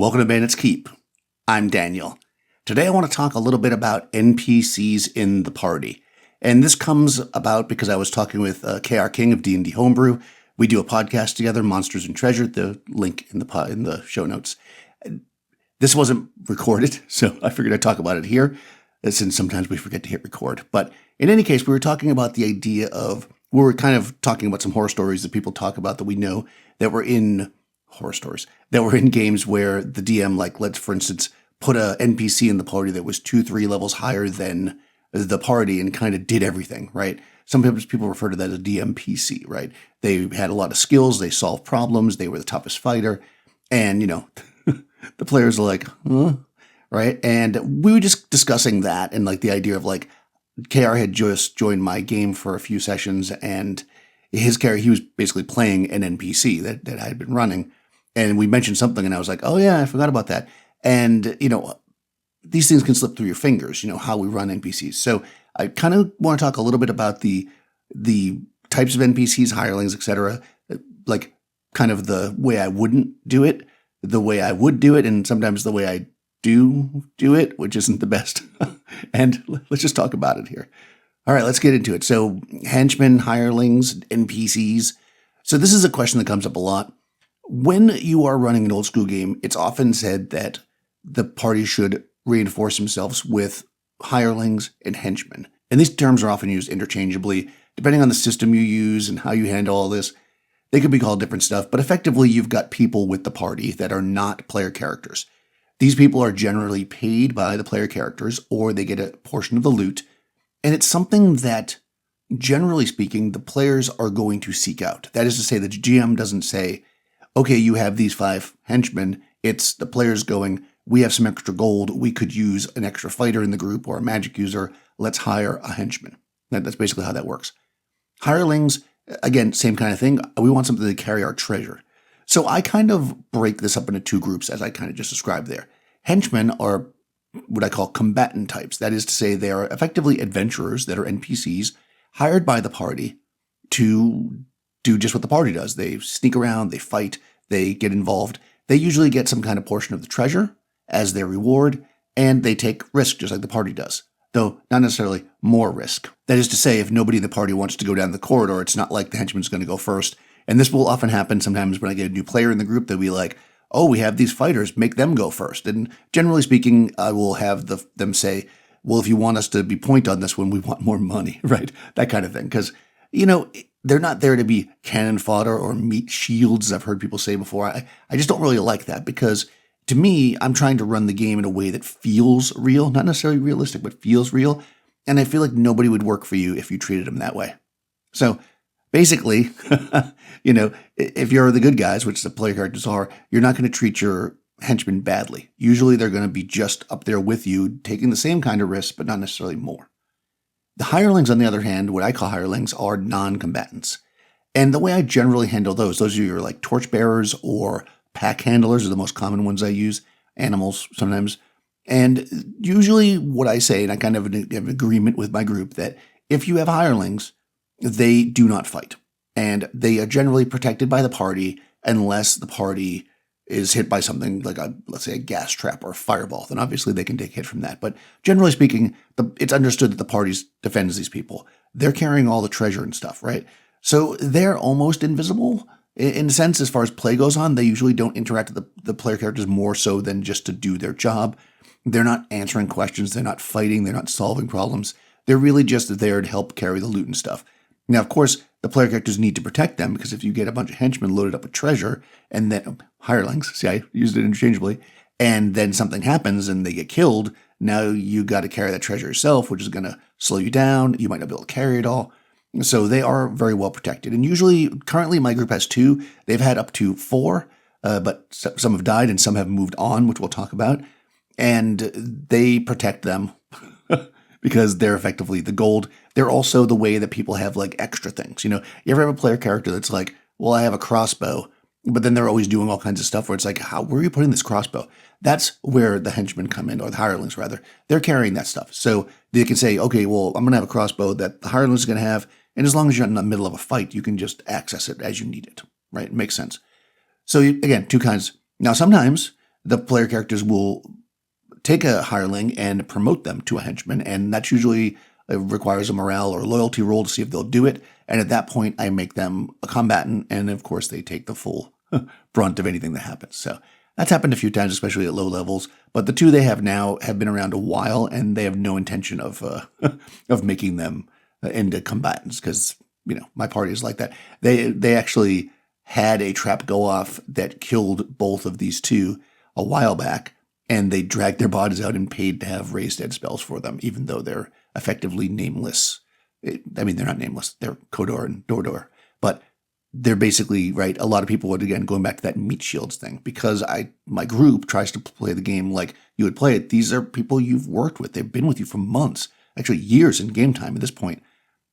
Welcome to Bandit's Keep. I'm Daniel. Today I want to talk a little bit about NPCs in the party. And this comes about because I was talking with KR King of D&D Homebrew. We do a podcast together, Monsters and Treasure, the link in the show notes. This wasn't recorded, so I figured I'd talk about it here, since sometimes we forget to hit record. But in any case, we were talking about the idea of, we were kind of talking about some horror stories that people talk about that we know that were in horror stories that were in games where the DM, let's, for instance, put a NPC in the party that was 2-3 levels higher than the party and kind of did everything, right? Sometimes people refer to that as DMPC, right? They had a lot of skills, they solved problems, they were the toughest fighter, and, the players are like, huh? Right? And we were just discussing that and the idea of KR had just joined my game for a few sessions, and his character, he was basically playing an NPC that I had been running. And we mentioned something, and I was like, oh, yeah, I forgot about that. And, these things can slip through your fingers, how we run NPCs. So I kind of want to talk a little bit about the types of NPCs, hirelings, etc., kind of the way I wouldn't do it, the way I would do it, and sometimes the way I do it, which isn't the best. And let's just talk about it here. All right, let's get into it. So henchmen, hirelings, NPCs. So this is a question that comes up a lot. When you are running an old school game, it's often said that the party should reinforce themselves with hirelings and henchmen. And these terms are often used interchangeably, depending on the system you use and how you handle all this. They could be called different stuff, but effectively you've got people with the party that are not player characters. These people are generally paid by the player characters, or they get a portion of the loot. And it's something that, generally speaking, the players are going to seek out. That is to say, the GM doesn't say, okay, you have these 5 henchmen. It's the players going, we have some extra gold. We could use an extra fighter in the group or a magic user. Let's hire a henchman. That's basically how that works. Hirelings, again, same kind of thing. We want something to carry our treasure. So I kind of break this up into 2 groups, as I kind of just described there. Henchmen are what I call combatant types. That is to say, they are effectively adventurers that are NPCs hired by the party to do just what the party does. They sneak around, they fight, they get involved. They usually get some kind of portion of the treasure as their reward, and they take risk just like the party does, though not necessarily more risk. That is to say, if nobody in the party wants to go down the corridor, it's not like the henchman's going to go first. And this will often happen sometimes when I get a new player in the group. They'll be like, oh, we have these fighters, make them go first. And generally speaking, I will have them say, well, if you want us to be point on this one, we want more money, right? That kind of thing. Because, they're not there to be cannon fodder or meat shields, I've heard people say before. I just don't really like that, because to me, I'm trying to run the game in a way that feels real, not necessarily realistic, but feels real. And I feel like nobody would work for you if you treated them that way. So basically, if you're the good guys, which the player characters are, you're not going to treat your henchmen badly. Usually they're going to be just up there with you, taking the same kind of risks, but not necessarily more. The hirelings, on the other hand, what I call hirelings, are non-combatants. And the way I generally handle those are your torchbearers or pack handlers are the most common ones I use, animals sometimes. And usually what I say, and I kind of have an agreement with my group, that if you have hirelings, they do not fight. And they are generally protected by the party unless the party is hit by something like let's say a gas trap or a fireball. Then obviously they can take a hit from that. But generally speaking, it's understood that the party defends these people. They're carrying all the treasure and stuff, right? So they're almost invisible in a sense as far as play goes on. They usually don't interact with the player characters more so than just to do their job. They're not answering questions. They're not fighting. They're not solving problems. They're really just there to help carry the loot and stuff. Now, of course, the player characters need to protect them, because if you get a bunch of henchmen loaded up with treasure and then hirelings, see, I used it interchangeably, and then something happens and they get killed, now you got to carry that treasure yourself, which is going to slow you down. You might not be able to carry it all. So they are very well protected. And usually, currently my group has 2. They've had up to 4, but some have died and some have moved on, which we'll talk about. And they protect them because they're effectively the gold. They're also the way that people have extra things. You ever have a player character that's like, well, I have a crossbow, but then they're always doing all kinds of stuff where it's like, where are you putting this crossbow? That's where the henchmen come in, or the hirelings rather. They're carrying that stuff. So they can say, okay, well, I'm going to have a crossbow that the hirelings is going to have. And as long as you're not in the middle of a fight, you can just access it as you need it, right? It makes sense. So again, 2 kinds. Now, sometimes the player characters will take a hireling and promote them to a henchman, and that's usually requires a morale or loyalty roll to see if they'll do it. And at that point, I make them a combatant, and of course, they take the full brunt of anything that happens. So that's happened a few times, especially at low levels. But the two they have now have been around a while, and they have no intention of of making them into combatants, because my party is like that. They actually had a trap go off that killed both of these two a while back, and they dragged their bodies out and paid to have raised dead spells for them, even though they're effectively nameless. They're not nameless. They're Kodor and Dordor. But they're basically, right, a lot of people would, again, going back to that meat shields thing, because my group tries to play the game like you would play it. These are people you've worked with. They've been with you for months, actually years in game time at this point.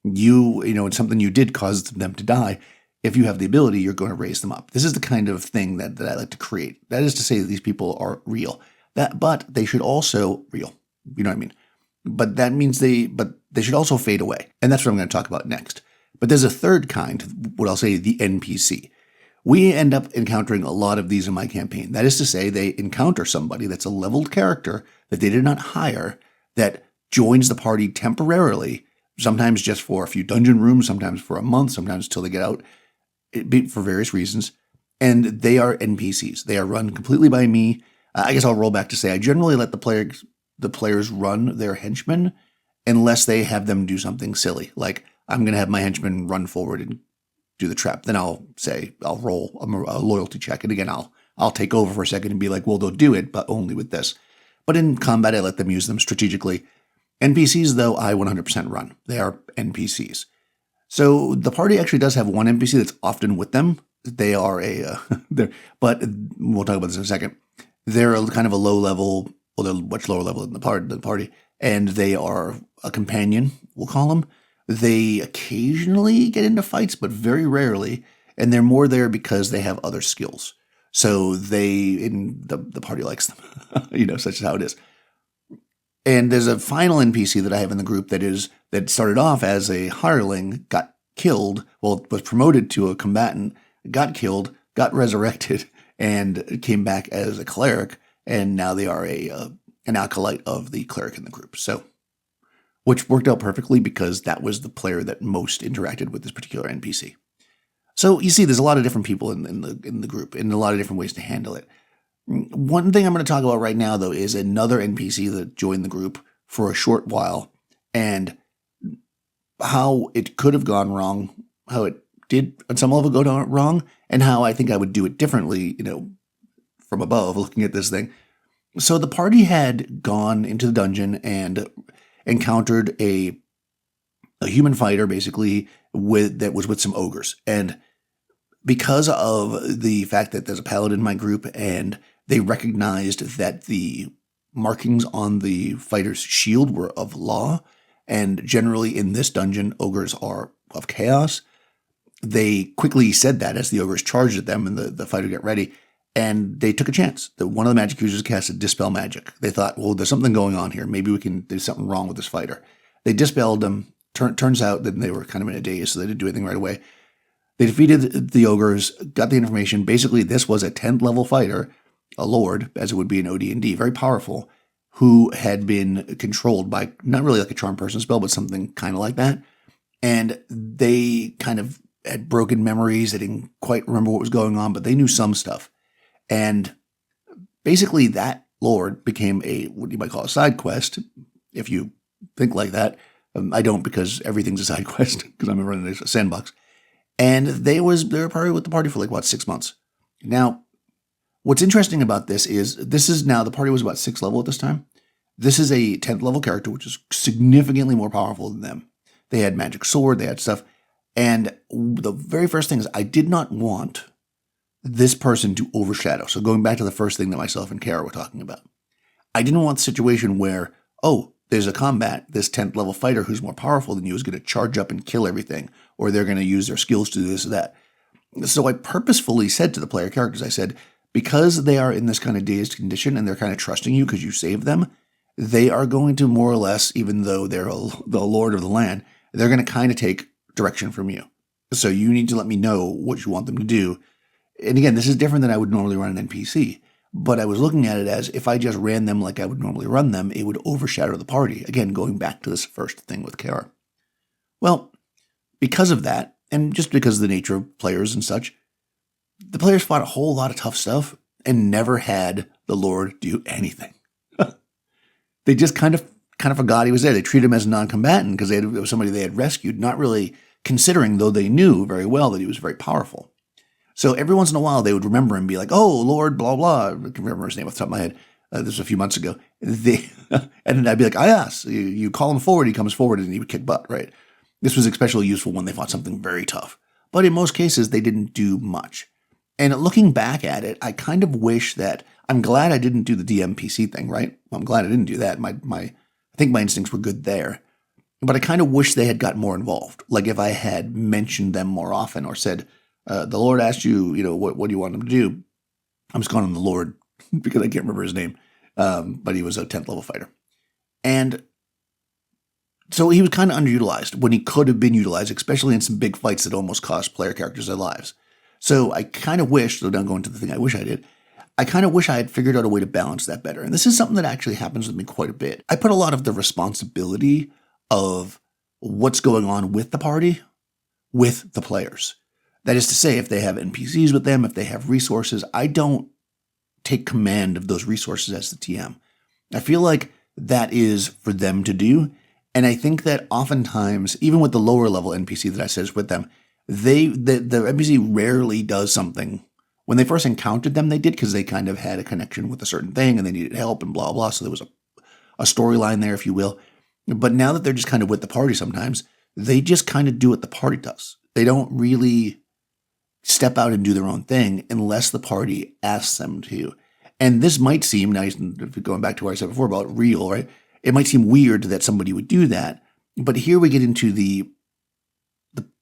It's something you did caused them to die. If you have the ability, you're going to raise them up. This is the kind of thing that I like to create. That is to say that these people are real. But they should also real. You know what I mean? But that means they should also fade away. And that's what I'm going to talk about next. But there's a third kind, what I'll say the NPC. We end up encountering a lot of these in my campaign. That is to say, they encounter somebody that's a leveled character that they did not hire, that joins the party temporarily, sometimes just for a few dungeon rooms, sometimes for a month, sometimes till they get out, for various reasons. And they are NPCs. They are run completely by me. I guess I'll roll back to say I generally let the players run their henchmen unless they have them do something silly. Like, I'm going to have my henchman run forward and do the trap. Then I'll roll a loyalty check. And again, I'll take over for a second and be like, well, they'll do it, but only with this. But in combat, I let them use them strategically. NPCs, though, I 100% run. They are NPCs. So the party actually does have one NPC that's often with them. They are but we'll talk about this in a second. They're kind of a low level, well, they're much lower level than the party, and they are a companion, we'll call them. They occasionally get into fights, but very rarely, and they're more there because they have other skills. So the party likes them, such as how it is. And there's a final NPC that I have in the group that started off as a hireling, got killed, was promoted to a combatant, got killed, got resurrected, and came back as a cleric, and now they are an acolyte of the cleric in the group. So, which worked out perfectly because that was the player that most interacted with this particular NPC. So you see, there's a lot of different people in the group, and a lot of different ways to handle it. One thing I'm going to talk about right now, though, is another NPC that joined the group for a short while, and how it could have gone wrong, how it did on some level go wrong, and how I think I would do it differently, from above, looking at this thing. So the party had gone into the dungeon and encountered a human fighter, basically, that was with some ogres. And because of the fact that there's a paladin in my group, and they recognized that the markings on the fighter's shield were of law, and generally in this dungeon, ogres are of chaos, they quickly said that as the ogres charged at them and the fighter got ready, and they took a chance. One of the magic users casted Dispel Magic. They thought, well, there's something going on here. Maybe there's something wrong with this fighter. They dispelled them. Turns out that they were kind of in a daze, so they didn't do anything right away. They defeated the ogres, got the information. Basically, this was a 10th level fighter, a lord, as it would be in OD&D, very powerful, who had been controlled by not really like a charm person spell, but something kind of like that. And they kind of had broken memories. They didn't quite remember what was going on, but they knew some stuff. And basically that lord became what you might call a side quest, if you think like that. I don't, because everything's a side quest, because I'm running a sandbox. And they were probably with the party for 6 months. Now, what's interesting about this is now the party was about 6th level at this time. This is a 10th level character, which is significantly more powerful than them. They had magic sword, they had stuff. And the very first thing is I did not want this person to overshadow. So going back to the first thing that myself and Kara were talking about, I didn't want the situation where, there's a combat, this 10th level fighter who's more powerful than you is going to charge up and kill everything, or they're going to use their skills to do this or that. So I purposefully said to the player characters, I said, because they are in this kind of dazed condition and they're kind of trusting you because you saved them, they are going to more or less, even though they're the lord of the land, they're going to kind of take direction from you. So you need to let me know what you want them to do. And again, this is different than I would normally run an NPC. But I was looking at it as if I just ran them like I would normally run them, it would overshadow the party. Again, going back to this first thing with Kara. Well, because of that, and just because of the nature of players and such, the players fought a whole lot of tough stuff and never had the Lord do anything. They just kind of forgot he was there. They treated him as a non-combatant because it was somebody they had rescued, not really considering, though they knew very well that he was very powerful. So every once in a while, they would remember him and be like, oh, Lord, blah, blah. I can remember his name off the top of my head. This was a few months ago. And I'd be like, yes, you call him forward, he comes forward, and he would kick butt, right? This was especially useful when they fought something very tough. But in most cases, they didn't do much. And looking back at it, I kind of wish that, I'm glad I didn't do the DMPC thing, right? Well, I'm glad I didn't do that. I think my instincts were good there. But I kind of wish they had got more involved. Like if I had mentioned them more often or said, the Lord asked you, what do you want him to do? I'm just calling him the Lord because I can't remember his name. But he was a 10th level fighter. And so he was kind of underutilized when he could have been utilized, especially in some big fights that almost cost player characters their lives. So I kind of wish, so now going to the thing I wish I did, I kind of wish I had figured out a way to balance that better. And this is something that actually happens with me quite a bit. I put a lot of the responsibility of what's going on with the party with the players. That is to say, if they have NPCs with them, if they have resources, I don't take command of those resources as the TM. I feel like that is for them to do. And I think that oftentimes, even with the lower level NPC that I said is with them, the NPC rarely does something. When they first encountered them, they did because they kind of had a connection with a certain thing and they needed help and blah, blah. So there was a storyline there, if you will. But now that they're just kind of with the party sometimes, they just kind of do what the party does. They don't really step out and do their own thing unless the party asks them to. And this might seem nice, going back to what I said before about real, right? It might seem weird that somebody would do that. But here we get into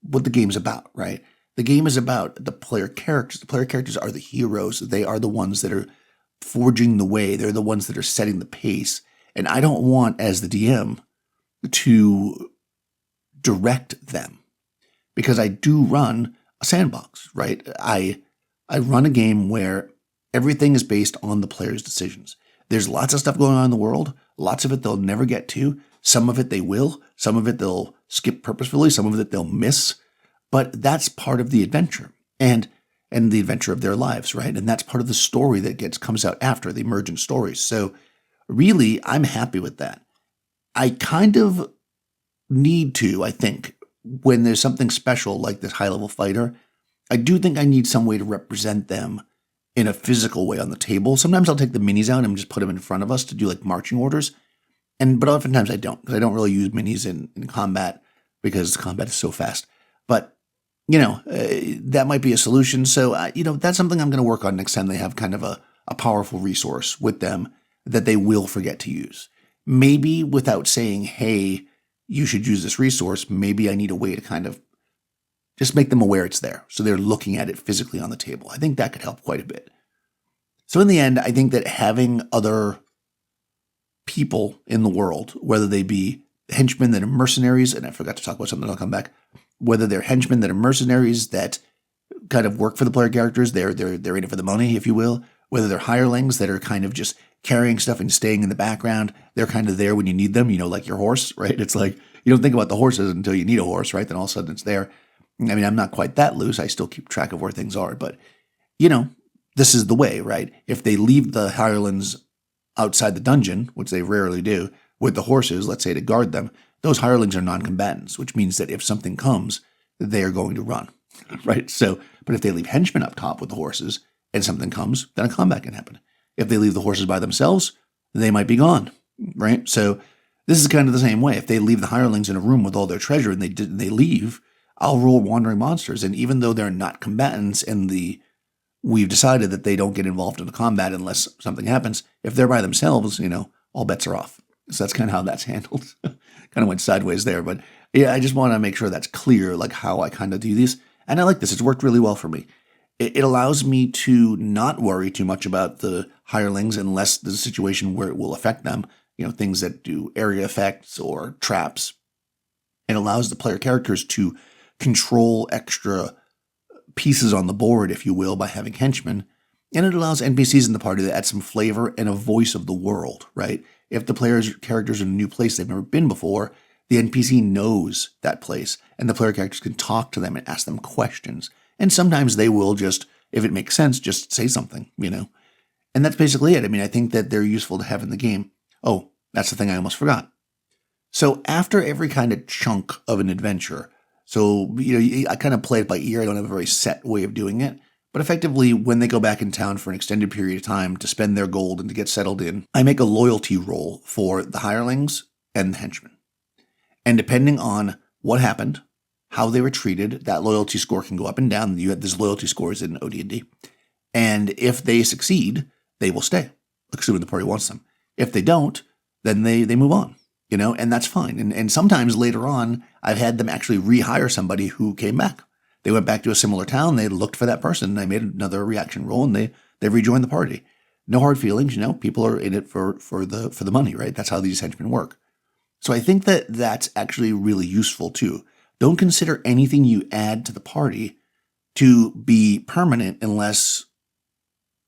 what the game's about, right? The game is about the player characters. The player characters are the heroes. They are the ones that are forging the way. They're the ones that are setting the pace. And I don't want, as the DM, to direct them because I do run a sandbox, right? I run a game where everything is based on the player's decisions. There's lots of stuff going on in the world. Lots of it they'll never get to. Some of it they will. Some of it they'll skip purposefully. Some of it they'll miss. But that's part of the adventure and the adventure of their lives, right? And that's part of the story that comes out after, the emergent stories. So really, I'm happy with that. I kind of need to, I think, when there's something special like this high-level fighter, I do think I need some way to represent them in a physical way on the table. Sometimes I'll take the minis out and just put them in front of us to do like marching orders. But oftentimes I don't, because I don't really use minis in combat because combat is so fast. But that might be a solution. So, that's something I'm going to work on next time they have kind of a powerful resource with them that they will forget to use. Maybe without saying, hey, you should use this resource, maybe I need a way to kind of just make them aware it's there. So they're looking at it physically on the table. I think that could help quite a bit. So in the end, I think that having other people in the world, whether they be henchmen that are mercenaries, and I forgot to talk about something, I'll come back, whether they're henchmen that are mercenaries that kind of work for the player characters, they're in it for the money, if you will, whether they're hirelings that are kind of just carrying stuff and staying in the background, they're kind of there when you need them, like your horse, right? It's like, you don't think about the horses until you need a horse, right? Then all of a sudden it's there. I mean, I'm not quite that loose. I still keep track of where things are, but this is the way, right? If they leave the hirelings outside the dungeon, which they rarely do, with the horses, let's say to guard them, those hirelings are non-combatants, which means that if something comes, they are going to run, right? So, but if they leave henchmen up top with the horses and something comes, then a combat can happen. If they leave the horses by themselves, they might be gone, right? So this is kind of the same way. If they leave the hirelings in a room with all their treasure and they leave, I'll roll wandering monsters. And even though they're not combatants we've decided that they don't get involved in the combat unless something happens, if they're by themselves, all bets are off. So that's kind of how that's handled. Kind of went sideways there, but yeah, I just want to make sure that's clear, like how I kind of do these. And I like this. It's worked really well for me. It allows me to not worry too much about the hirelings unless there's a situation where it will affect them, things that do area effects or traps. It allows the player characters to control extra pieces on the board, if you will, by having henchmen. And it allows NPCs in the party to add some flavor and a voice of the world, right? If the player's characters are in a new place they've never been before, the NPC knows that place, and the player characters can talk to them and ask them questions. And sometimes they will just, if it makes sense, just say something, And that's basically it. I think that they're useful to have in the game. Oh, that's the thing I almost forgot. So after every kind of chunk of an adventure, I kind of play it by ear. I don't have a very set way of doing it. But effectively, when they go back in town for an extended period of time to spend their gold and to get settled in, I make a loyalty roll for the hirelings and the henchmen. And depending on what happened, how they were treated, that loyalty score can go up and down. There's loyalty scores in OD&D. And if they succeed, they will stay, assuming the party wants them. If they don't, then they move on, and that's fine. And sometimes later on, I've had them actually rehire somebody who came back. They went back to a similar town, they looked for that person, and I made another reaction roll, and they rejoined the party. No hard feelings, people are in it for the money, right? That's how these henchmen work. So I think that that's actually really useful too. Don't consider anything you add to the party to be permanent unless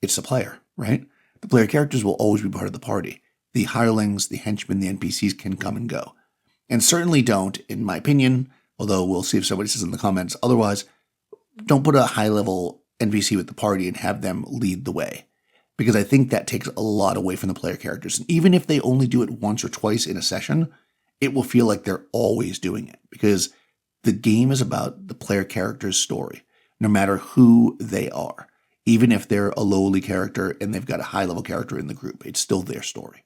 it's the player, right? The player characters will always be part of the party. The hirelings, the henchmen, the NPCs can come and go. And certainly don't, in my opinion, although we'll see if somebody says in the comments otherwise, don't put a high-level NPC with the party and have them lead the way. Because I think that takes a lot away from the player characters. And even if they only do it once or twice in a session, it will feel like they're always doing it. Because the game is about the player character's story, no matter who they are. Even if they're a lowly character and they've got a high-level character in the group, it's still their story.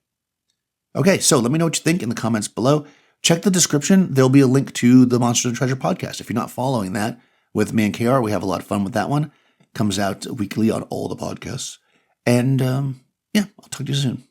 Okay, so let me know what you think in the comments below. Check the description. There'll be a link to the Monsters and Treasure podcast. If you're not following that with me and KR, we have a lot of fun with that one. Comes out weekly on all the podcasts. And I'll talk to you soon.